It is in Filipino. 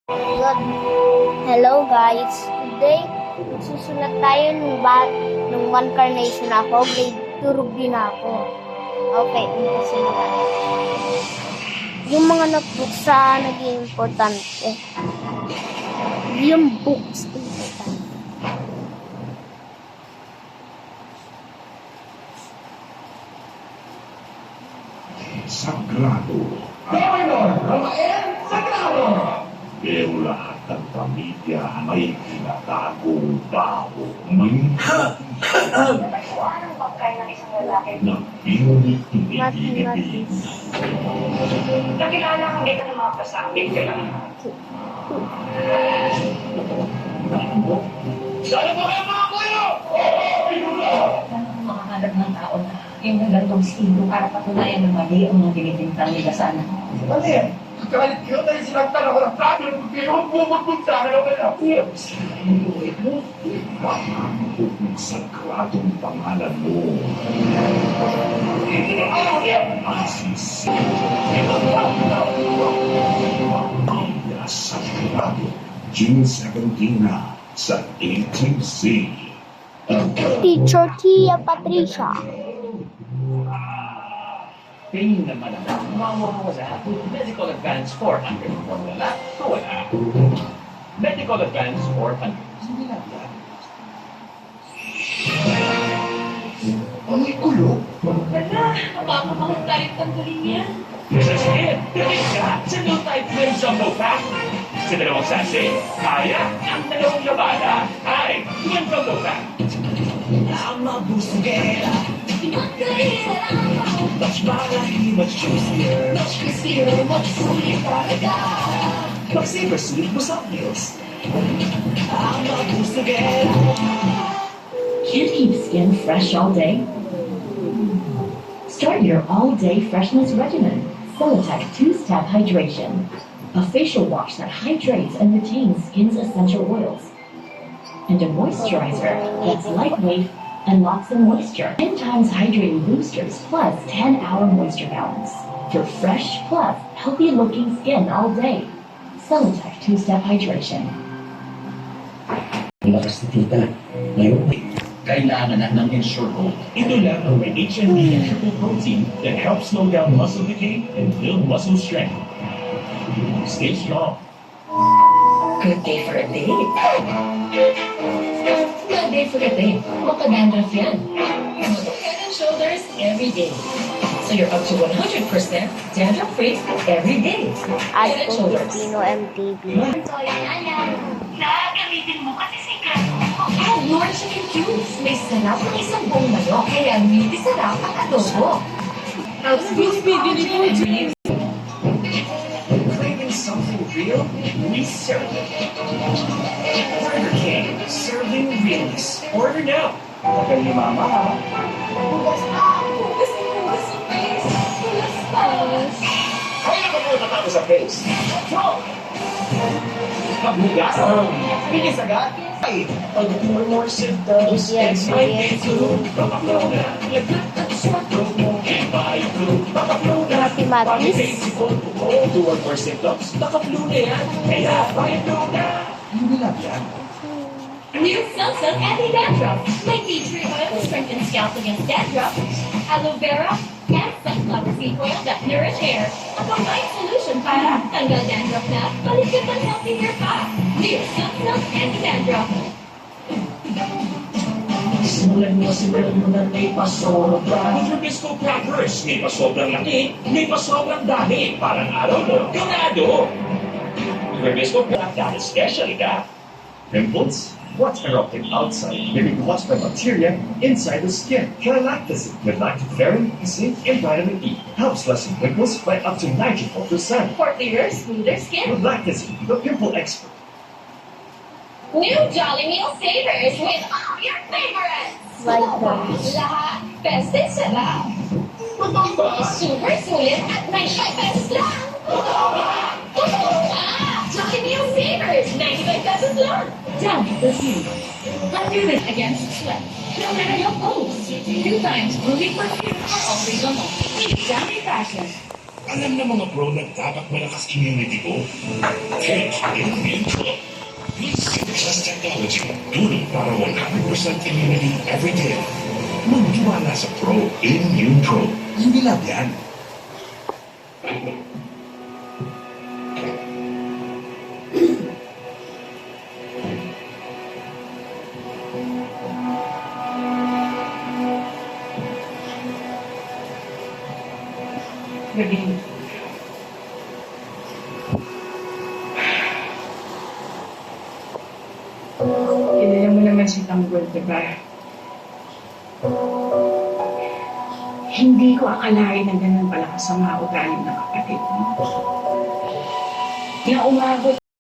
Good. Hello guys. Today, susulat tayo nung one carnation ako. Grade 2 rugby na ako. Okay, umpasin na tayo. Yung mga notebooks sa naging importante. Yung books importante. Sagrado. Sagrado! Pero lahat ng pamilya may tinatagong baho. Anong pagkain ng isang lalaki? Na pinunit-init. Nakilala kang ito ng mga pasangin ka lang. Sana ba kayo mga kuyo? Makakalap ng tao na yung nagantong sino para patunayan ng mali ang mga binibintang nila sana. Ano yan? Kahit yun ay sinagtan ako ng sabi ng pero bumubog sa akin ako na. Pangangkot ng sagradong pangalan mo. Asis. Pamilya Sagrado. June 17 na sa ATC. Teacher Tia Patricia. Pain na malala, mawawala. Medical advance 400. Wala, wala. Medical advance 400. Hindi lang yan. Ang ikulo? Wala, mapapamahal tayo tanggalin yan. Sige, tinig ka sa new type ng jumbo pack. Sa dalawang sachet, kaya ang dalawang labada. Ay, yung jumbo pack. Much malaki, much juicier. Much crispier, much sulit talaga. Mag-savor sulit mo sa meals. Ang mabusugera. Here to keep skin fresh all day. Start your all-day freshness regimen. Solitec 2-Step Hydration. A facial wash that hydrates and retains skin's essential oils. And a moisturizer that's lightweight and locks in moisture. 10 times hydrating boosters plus 10-hour moisture balance. For fresh plus healthy-looking skin all day. Solitec 2-Step Hydration. Lakas ni tita. Ngayon, Kailangan na ng Ensure Gold. Ito lang ang may HMB and triple protein that helps slow down muscle decay and build muscle strength. Stay strong. Good day for a date. Good day for a date. Makadandruff yan. Head and shoulders every day. So you're up to 100% dandruff-free every day. At Head and shoulders. Filipino MTV. Gagamitin mo kasi secret mo. Add more chicken cubes. May sarap ng isang buong manok. Kaya miti sarap ang adobo. craving something real? We serve it. Burger King, serving realness. Order now. Okay, ni Mama, ha? Kaya na ba mo natatapos sa face? Pagbugas. Bilis agad. Ay, pag more symptoms, Yes, it's my yes. day to papaklo na. Lagnat at sore throat mo. Iba yung flu, papaklo na. Mathematics. Pag-basic mo, two or more symptoms, naka-flu na yan. Kaya, pakiflu na. Hindi lang yan. New Sunsilk Anti-Dandruff. My tea tree oil strengthens scalp against dandruff. Aloe vera and sunflower seed oil that nourish hair. A combined solution para tanggal dandruff na balikat ang healthy hair pa. New Sunsilk Anti-Dandruff. Simulan mo na may pasobra. Ang Rubisco Crackers, may pa sobrang laki, may pa sobrang dami. Parang araw mo, ganado. Rubisco Crackers, dahil special ka. Pimples? What's erupting outside may be caused by bacteria inside the skin. Galactazine with lactoferrin, zinc, and vitamin E helps lessen pimples by up to 94%. For clearer, smoother skin. With Lactazine, the pimple expert. New Jolly Meal Savers with all your favorites. Vitamins. Lahat, best in sarap. Super sulit at may pesos lang. Totoo nga! Jolly Meal Savers, 95 pesos lang. Down the sea. Let's do this against sweat. No matter your pose. 2 times moving perfume for always on. It's Jolly Fashion. Alam na mga pro na dapat malakas immunity ko. Kaya Immune Pro. With Superplus technology, tulong para 100% immunity every day. Magtiwala sa Pro Immune Pro. Hindi lang yan. Gabi. Kilala mo naman si Tanggol, diba? Hindi ko akalain na ganun pala kasama ugali ng kapatid mo. Na umabot